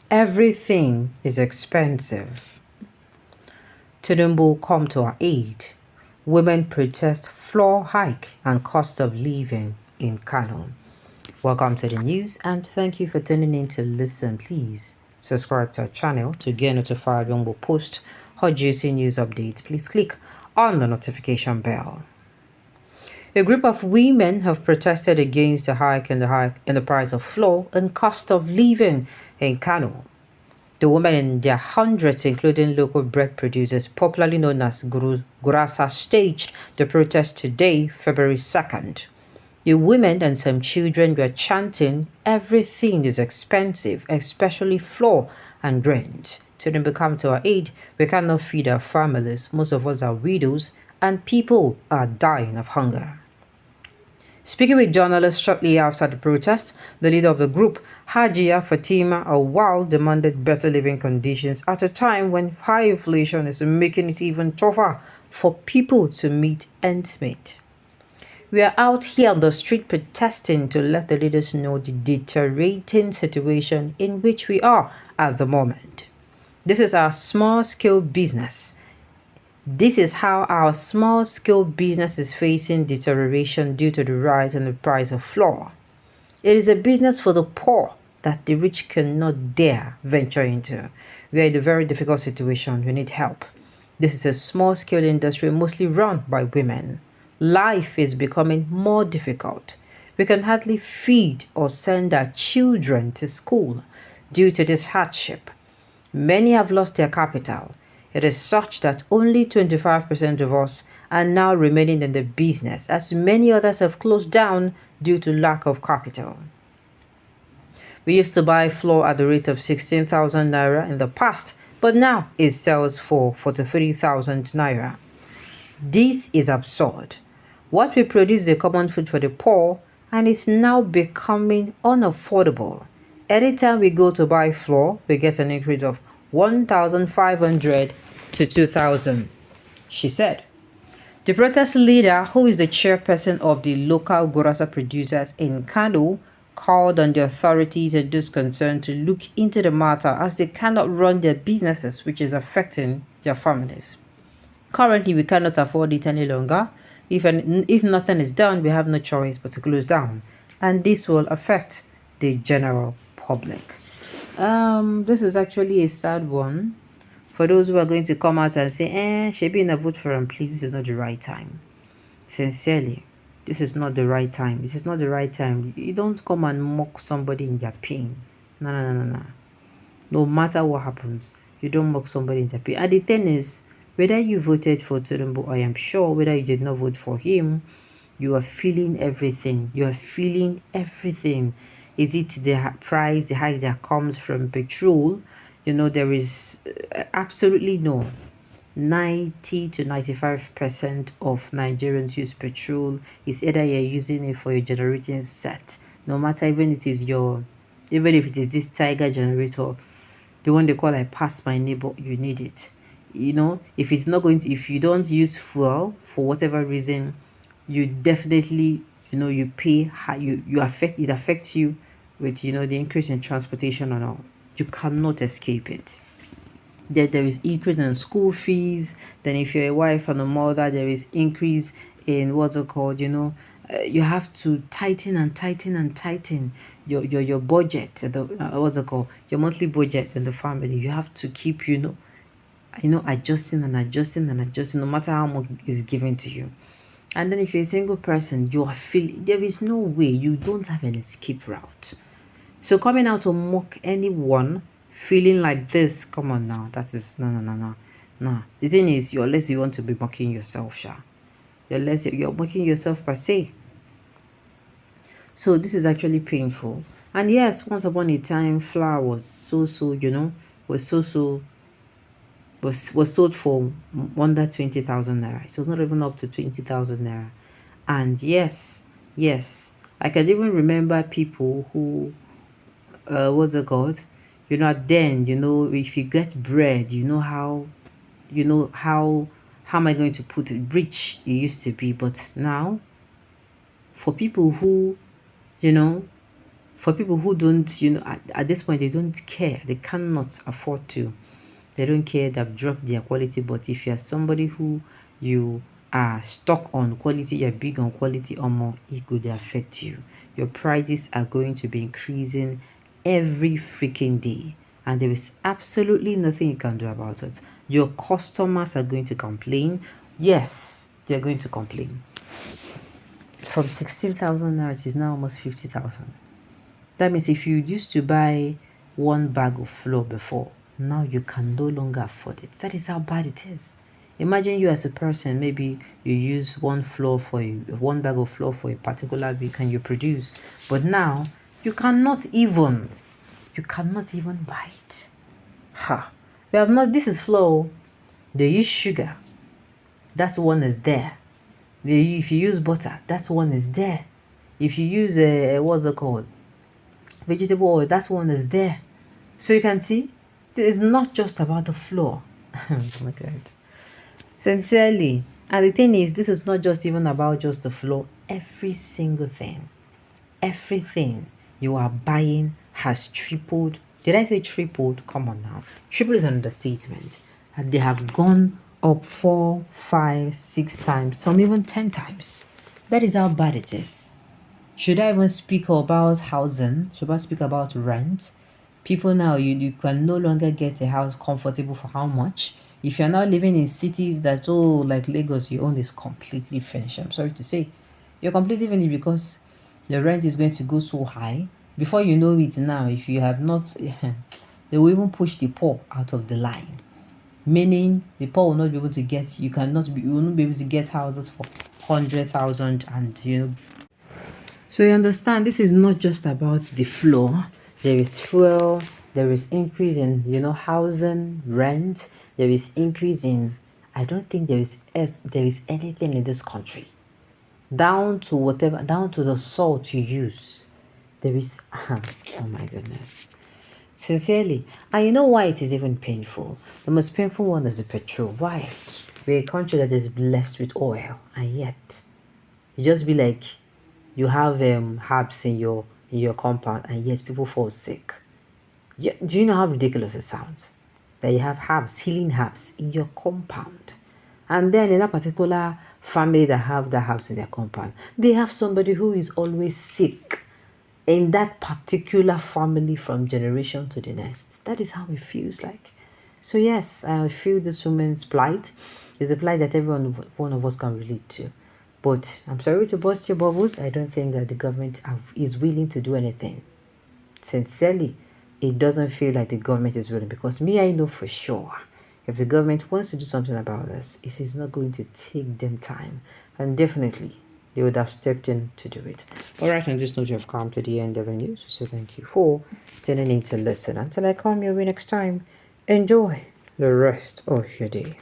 Everything is expensive. Tinubu come to our aid. Women protest floor hike and cost of living in Kano. Welcome to the news and thank you for tuning in to listen. Please subscribe to our channel to get notified when we post hot juicy news updates. Please click on the notification bell. A group of women have protested against the hike in the price of flour and cost of living in Kano. The women in their hundreds, including local bread producers, popularly known as Gurasa, staged the protest today, February 2nd. The women and some children were chanting, "Everything is expensive, especially flour and rent. To them come to our aid, we cannot feed our families. Most of us are widows, and people are dying of hunger." Speaking with journalists shortly after the protest, the leader of the group, Hajia Fatima Awal, demanded better living conditions at a time when high inflation is making it even tougher for people to meet ends meet. We are out here on the street protesting to let the leaders know the deteriorating situation in which we are at the moment. This is our small-scale business. This is how our small-scale business is facing deterioration due to the rise in the price of flour. It is a business for the poor that the rich cannot dare venture into. We are in a very difficult situation. We need help. This is a small-scale industry mostly run by women. Life is becoming more difficult. We can hardly feed or send our children to school due to this hardship. Many have lost their capital. It is such that only 25% of us are now remaining in the business, as many others have closed down due to lack of capital. We used to buy flour at the rate of 16,000 naira in the past, but now it sells for 43,000 naira. This is absurd. What we produce is a common food for the poor and is now becoming unaffordable. Anytime we go to buy flour, we get an increase of 1,500 to 2,000, she said. The protest leader, who is the chairperson of the local Gurasa producers in Kano, called on the authorities and those concerned to look into the matter as they cannot run their businesses, which is affecting their families. Currently, we cannot afford it any longer. If nothing is done, we have no choice but to close down. And this will affect the general public. This is actually a sad one. For those who are going to come out and say, Shebi na vote for him, please, this is not the right time. Sincerely, this is not the right time. This is not the right time. You don't come and mock somebody in their pain. No. No matter what happens, you don't mock somebody in their pain. And the thing is, whether you voted for Tinubu, I am sure, whether you did not vote for him, you are feeling everything. You are feeling everything. Is it the price, the hike that comes from petrol? There is absolutely no. 90 to 95% of Nigerians use petrol. It's either you're using it for your generating set, no matter even if it is this Tiger generator, the one they call like pass my neighbor, you need it. If it's not going to, if you don't use fuel for whatever reason, you definitely, you pay high, it affects you with, the increase in transportation and all. You cannot escape it. There is increase in school fees. Then if you're a wife and a mother, there is increase in what's it called, you have to tighten your budget, what's it called, your monthly budget in the family. You have to keep, adjusting, no matter how much is given to you. And then if you're a single person, you are feeling, there is no way, you don't have an escape route. So coming out to mock anyone feeling like this, come on now, that is, no. The thing is, unless you want to be mocking yourself, you're mocking yourself per se. So this is actually painful. And yes, once upon a time, flour was was sold for under 20,000 naira. It was not even up to 20,000 naira. And yes, I can even remember people who, what's it called? Then, if you get bread, how am I going to put it? Rich it used to be, but now, for people who, For people who don't, at this point, they don't care. They cannot afford to. They don't care. They've dropped their quality. But if you're somebody who you are stuck on quality, you're big on quality or more, it could affect you. Your prices are going to be increasing every freaking day. And there is absolutely nothing you can do about it. Your customers are going to complain. Yes, they're going to complain. From 16,000 naira, it is now almost 50,000. That means if you used to buy one bag of flour before, now you can no longer afford it. That is how bad it is. Imagine you as a person, maybe you use one bag of flour for a particular week and you produce, but now you cannot even buy it. Ha! We have not. This is flour. They use sugar. That's one is there. If you use butter, that's one is there. If you use what's it called? Vegetable oil, that one is there. So you can see, it's not just about the flour. Oh my God. Sincerely. And the thing is, this is not just even about just the flour. Every single thing, everything you are buying has tripled. Did I say tripled? Come on now. Triple is an understatement. And they have gone up 4, 5, 6 times, some even 10 times. That is how bad it is. Should I even speak about housing? Should I speak about rent? People now, you can no longer get a house comfortable for how much? If you're now living in cities that, like Lagos, you own is completely finished. I'm sorry to say. You're completely finished because the rent is going to go so high. Before you know it now, if you have not, they will even push the poor out of the line. Meaning the poor will not be able to get, you will not be able to get houses for 100,000 and, So you understand, this is not just about the floor. There is fuel, there is increase in, housing, rent. There is increase in, I don't think there is anything in this country. Down to the salt you use. There is, oh my goodness. Sincerely. And you know why it is even painful? The most painful one is the petrol. Why? We're a country that is blessed with oil, and yet, you just be like, you have herbs in your compound and yet people fall sick. Do you know how ridiculous it sounds? That you have herbs, healing herbs in your compound. And then in that particular family that have the herbs in their compound, they have somebody who is always sick in that particular family from generation to the next. That is how it feels like. So yes, I feel this woman's plight is a plight that one of us can relate to. But I'm sorry to burst your bubbles. I don't think that the government is willing to do anything. Sincerely, it doesn't feel like the government is willing, because I know for sure if the government wants to do something about this, it is not going to take them time. And definitely, they would have stepped in to do it. All right, on this note, you have come to the end of the news. So thank you for tuning in to listen. Until I come your way next time, enjoy the rest of your day.